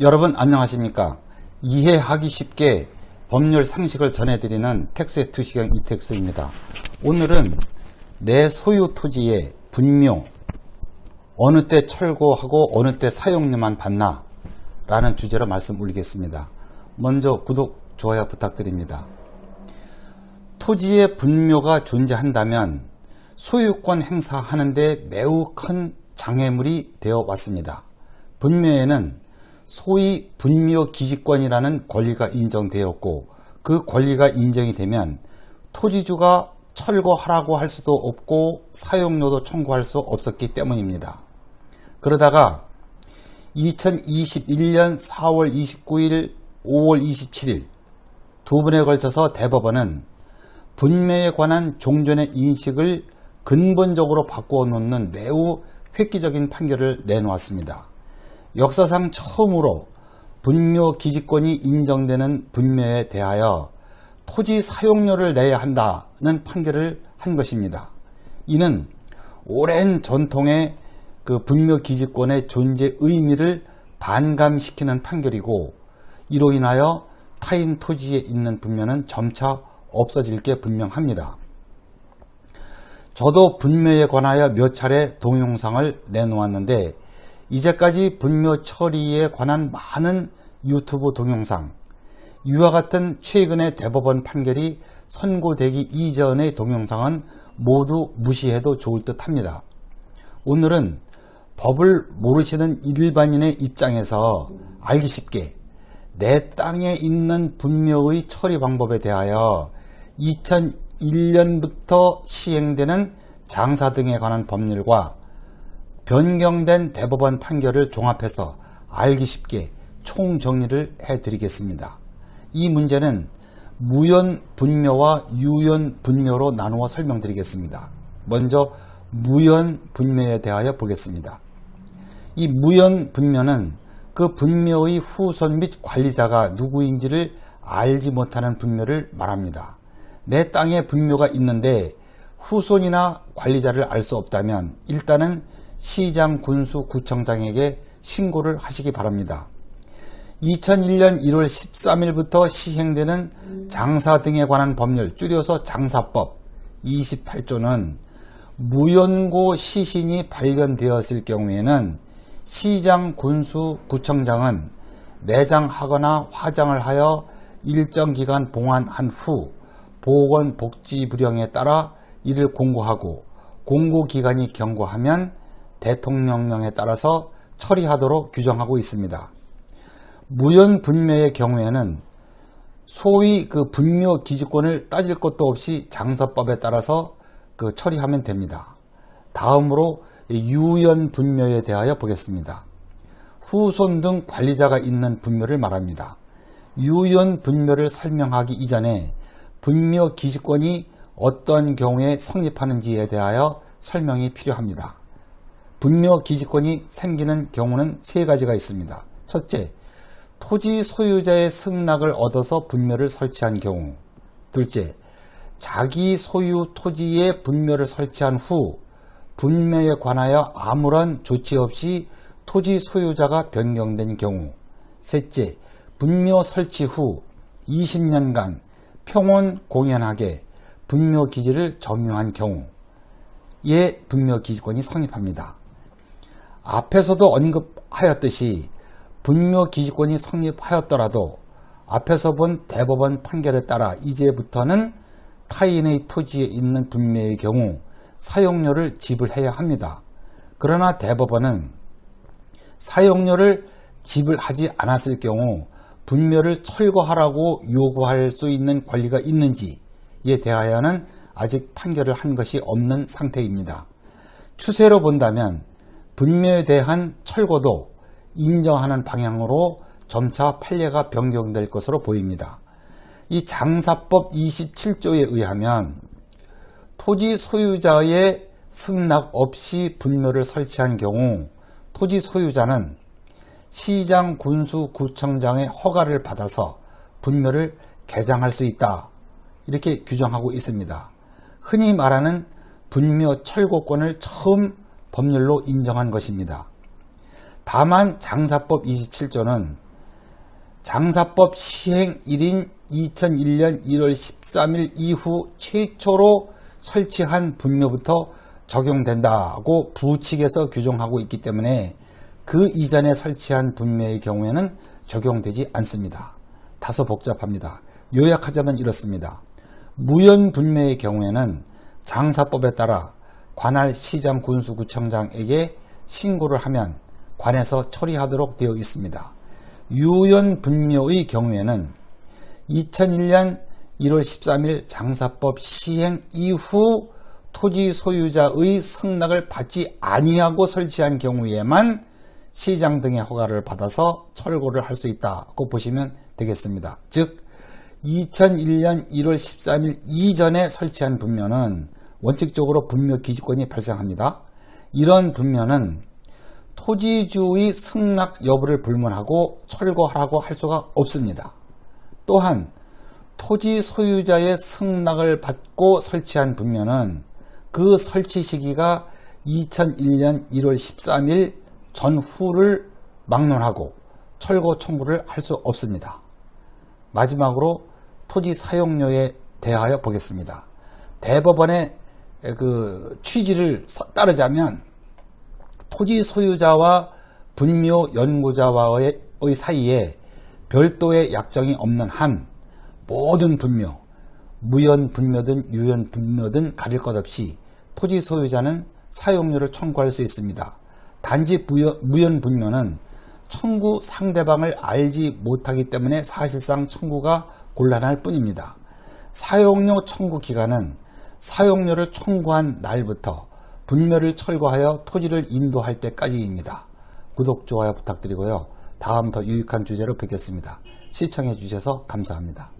여러분 안녕하십니까? 이해하기 쉽게 법률 상식을 전해드리는 텍스의 투시경 이텍스입니다. 오늘은 내 소유 토지의 분묘, 어느 때 철거하고 어느 때 사용료만 받나 라는 주제로 말씀 올리겠습니다. 먼저 구독, 좋아요 부탁드립니다. 토지의 분묘가 존재한다면 소유권 행사하는 데 매우 큰 장애물이 되어 왔습니다. 분묘에는 소위 분묘기지권이라는 권리가 인정되었고, 그 권리가 인정이 되면 토지주가 철거하라고 할 수도 없고 사용료도 청구할 수 없었기 때문입니다. 그러다가 2021년 4월 29일, 5월 27일 두 번에 걸쳐서 대법원은 분묘에 관한 종전의 인식을 근본적으로 바꾸어 놓는 매우 획기적인 판결을 내놓았습니다. 역사상 처음으로 분묘기지권이 인정되는 분묘에 대하여 토지 사용료를 내야 한다는 판결을 한 것입니다. 이는 오랜 전통의 그 분묘기지권의 존재 의미를 반감시키는 판결이고, 이로 인하여 타인 토지에 있는 분묘는 점차 없어질 게 분명합니다. 저도 분묘에 관하여 몇 차례 동영상을 내놓았는데, 이제까지 분묘 처리에 관한 많은 유튜브 동영상, 이와 같은 최근의 대법원 판결이 선고되기 이전의 동영상은 모두 무시해도 좋을 듯 합니다. 오늘은 법을 모르시는 일반인의 입장에서 알기 쉽게 내 땅에 있는 분묘의 처리 방법에 대하여 2001년부터 시행되는 장사 등에 관한 법률과 변경된 대법원 판결을 종합해서 알기 쉽게 총정리를 해드리겠습니다. 이 문제는 무연분묘와 유연분묘로 나누어 설명드리겠습니다. 먼저 무연분묘에 대하여 보겠습니다. 이 무연분묘는 그 분묘의 후손 및 관리자가 누구인지를 알지 못하는 분묘를 말합니다. 내 땅에 분묘가 있는데 후손이나 관리자를 알 수 없다면 일단은 시장, 군수, 구청장에게 신고를 하시기 바랍니다. 2001년 1월 13일부터 시행되는 장사 등에 관한 법률, 줄여서 장사법 28조는 무연고 시신이 발견되었을 경우에는 시장, 군수, 구청장은 매장하거나 화장을 하여 일정 기간 봉안한 후 보건복지부령에 따라 이를 공고하고, 공고기간이 경과하면 대통령령에 따라서 처리하도록 규정하고 있습니다. 무연분묘의 경우에는 소위 그 분묘기지권을 따질 것도 없이 장사법에 따라서 그 처리하면 됩니다. 다음으로 유연분묘에 대하여 보겠습니다. 후손 등 관리자가 있는 분묘를 말합니다. 유연분묘를 설명하기 이전에 분묘기지권이 어떤 경우에 성립하는지에 대하여 설명이 필요합니다. 분묘기지권이 생기는 경우는 세 가지가 있습니다. 첫째, 토지 소유자의 승낙을 얻어서 분묘를 설치한 경우. 둘째, 자기 소유 토지에 분묘를 설치한 후 분묘에 관하여 아무런 조치 없이 토지 소유자가 변경된 경우. 셋째, 분묘 설치 후 20년간 평온 공연하게 분묘기지를 점유한 경우에 분묘기지권이 성립합니다. 앞에서도 언급하였듯이 분묘기지권이 성립하였더라도 앞에서 본 대법원 판결에 따라 이제부터는 타인의 토지에 있는 분묘의 경우 사용료를 지불해야 합니다. 그러나 대법원은 사용료를 지불하지 않았을 경우 분묘를 철거하라고 요구할 수 있는 권리가 있는지에 대하여는 아직 판결을 한 것이 없는 상태입니다. 추세로 본다면 분묘에 대한 철거도 인정하는 방향으로 점차 판례가 변경될 것으로 보입니다. 이 장사법 27조에 의하면 토지 소유자의 승낙 없이 분묘를 설치한 경우 토지 소유자는 시장, 군수, 구청장의 허가를 받아서 분묘를 개장할 수 있다, 이렇게 규정하고 있습니다. 흔히 말하는 분묘 철거권을 처음 법률로 인정한 것입니다. 다만 장사법 27조는 장사법 시행일인 2001년 1월 13일 이후 최초로 설치한 분묘부터 적용된다고 부칙에서 규정하고 있기 때문에 그 이전에 설치한 분묘의 경우에는 적용되지 않습니다. 다소 복잡합니다. 요약하자면 이렇습니다. 무연분묘의 경우에는 장사법에 따라 관할 시장 군수구청장에게 신고를 하면 관에서 처리하도록 되어 있습니다. 유연분묘의 경우에는 2001년 1월 13일 장사법 시행 이후 토지 소유자의 승낙을 받지 아니하고 설치한 경우에만 시장 등의 허가를 받아서 철거를 할 수 있다고 보시면 되겠습니다. 즉 2001년 1월 13일 이전에 설치한 분묘는 원칙적으로 분묘 기지권이 발생합니다. 이런 분묘는 토지주의 승낙 여부를 불문하고 철거하라고 할 수가 없습니다. 또한 토지 소유자의 승낙을 받고 설치한 분묘는 그 설치 시기가 2001년 1월 13일 전후를 막론하고 철거 청구를 할 수 없습니다. 마지막으로 토지 사용료에 대하여 보겠습니다. 대법원의 그 취지를 따르자면 토지 소유자와 분묘 연구자와의 사이에 별도의 약정이 없는 한 모든 분묘, 무연 분묘든 유연 분묘든 가릴 것 없이 토지 소유자는 사용료를 청구할 수 있습니다. 단지 무연 분묘는 청구 상대방을 알지 못하기 때문에 사실상 청구가 곤란할 뿐입니다. 사용료 청구 기간은 사용료를 청구한 날부터 분묘를 철거하여 토지를 인도할 때까지입니다. 구독, 좋아요 부탁드리고요. 다음 더 유익한 주제로 뵙겠습니다. 시청해 주셔서 감사합니다.